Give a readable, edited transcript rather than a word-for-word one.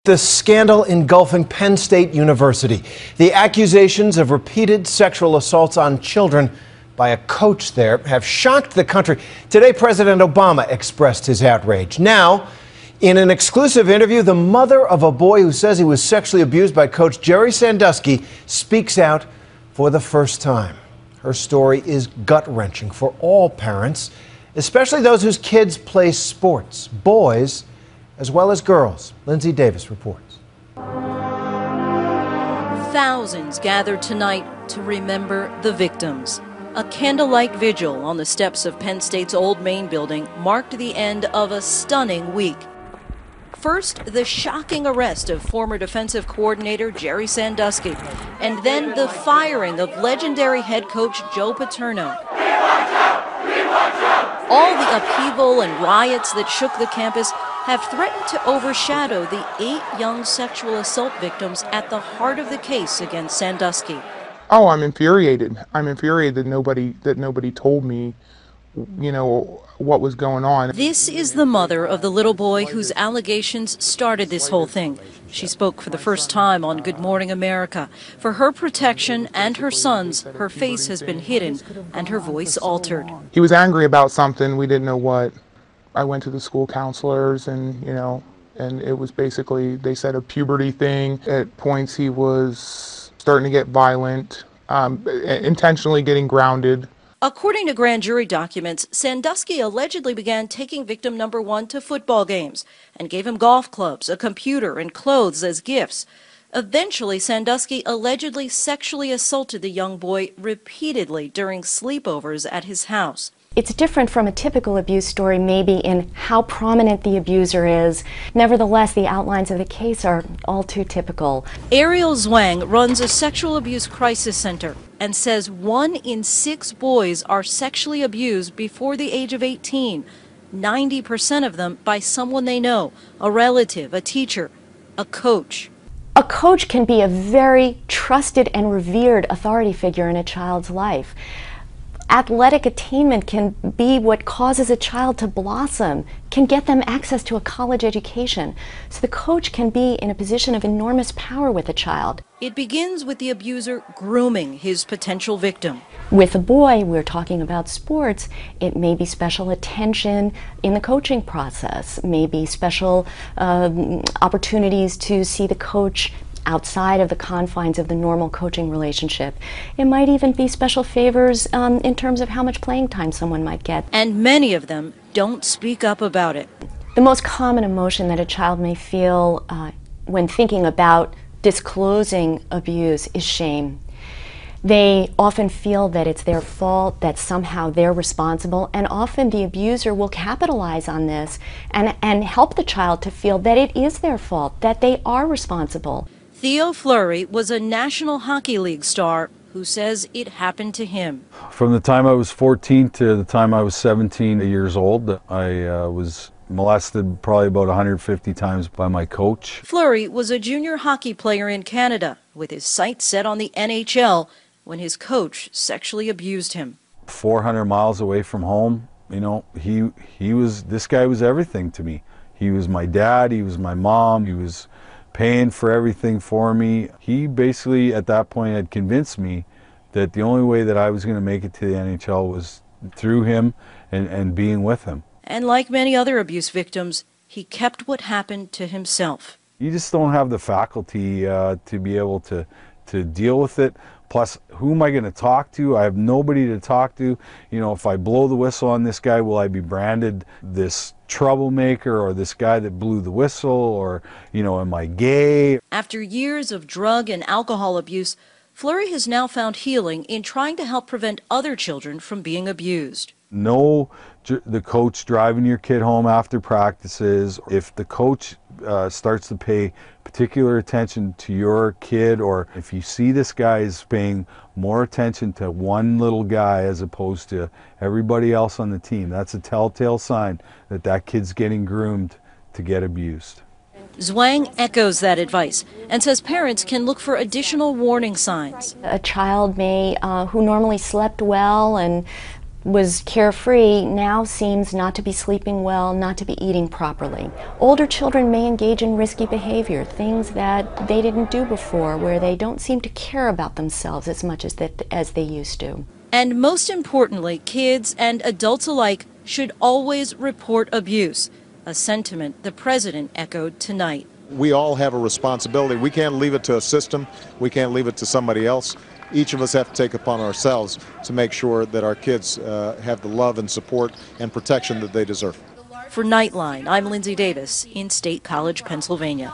The scandal engulfing Penn State University. The accusations of repeated sexual assaults on children by a coach there have shocked the country. Today, President Obama expressed his outrage. Now, in an exclusive interview, the mother of a boy who says he was sexually abused by Coach Jerry Sandusky speaks out for the first time. Her story is gut-wrenching for all parents, especially those whose kids play sports, boys as well as girls. Lindsay Davis reports. Thousands gathered tonight to remember the victims. A candlelight vigil on the steps of Penn State's old main building marked the end of a stunning week. First, the shocking arrest of former defensive coordinator Jerry Sandusky, and then the firing of legendary head coach Joe Paterno. All the upheaval and riots that shook the campus have threatened to overshadow the 8 young sexual assault victims at the heart of the case against Sandusky. Oh, I'm infuriated. I'm infuriated that nobody told me, what was going on. This is the mother of the little boy whose allegations started this whole thing. She spoke for the first time on Good Morning America. For her protection and her son's, her face has been hidden and her voice altered. He was angry about something, we didn't know what. I went to the school counselors and it was basically, they said a puberty thing. At points he was starting to get violent, intentionally getting grounded. According to grand jury documents, Sandusky allegedly began taking victim number 1 to football games and gave him golf clubs, a computer, and clothes as gifts. Eventually, Sandusky allegedly sexually assaulted the young boy repeatedly during sleepovers at his house. It's different from a typical abuse story, maybe in how prominent the abuser is. Nevertheless, the outlines of the case are all too typical. Ariel Zwang runs a sexual abuse crisis center and says 1 in 6 boys are sexually abused before the age of 18. 90% of them by someone they know, a relative, a teacher, a coach. A coach can be a very trusted and revered authority figure in a child's life. Athletic attainment can be what causes a child to blossom, can get them access to a college education. So the coach can be in a position of enormous power with a child. It begins with the abuser grooming his potential victim. With a boy, we're talking about sports, it may be special attention in the coaching process, maybe special opportunities to see the coach outside of the confines of the normal coaching relationship. It might even be special favors in terms of how much playing time someone might get. And many of them don't speak up about it. The most common emotion that a child may feel when thinking about disclosing abuse is shame. They often feel that it's their fault, that somehow they're responsible, and often the abuser will capitalize on this and help the child to feel that it is their fault, that they are responsible. Theo Fleury was a National Hockey League star who says it happened to him. From the time I was 14 to the time I was 17 years old, I was molested probably about 150 times by my coach. Fleury was a junior hockey player in Canada with his sights set on the NHL when his coach sexually abused him. 400 miles away from home, this guy was everything to me. He was my dad, he was my mom, he was paying for everything for me. He basically at that point had convinced me that the only way that I was going to make it to the NHL was through him and being with him. And like many other abuse victims, he kept what happened to himself. You just don't have the faculty to be able to deal with it. Plus, who am I going to talk to? I have nobody to talk to. If I blow the whistle on this guy, will I be branded this troublemaker or this guy that blew the whistle, or, am I gay? After years of drug and alcohol abuse, Fleury has now found healing in trying to help prevent other children from being abused. Know the coach driving your kid home after practices. If the coach starts to pay particular attention to your kid, or if you see this guy is paying more attention to one little guy as opposed to everybody else on the team, that's a telltale sign that that kid's getting groomed to get abused. Zwang echoes that advice and says parents can look for additional warning signs. A child may, who normally slept well and was carefree now seems not to be sleeping well, not to be eating properly. Older children may engage in risky behavior, things that they didn't do before, where they don't seem to care about themselves as much as they used to. And most importantly, kids and adults alike should always report abuse, a sentiment the president echoed tonight. We all have a responsibility. We can't leave it to a system. We can't leave it to somebody else. Each of us have to take upon ourselves to make sure that our kids have the love and support and protection that they deserve. For Nightline, I'm Lindsay Davis in State College, Pennsylvania.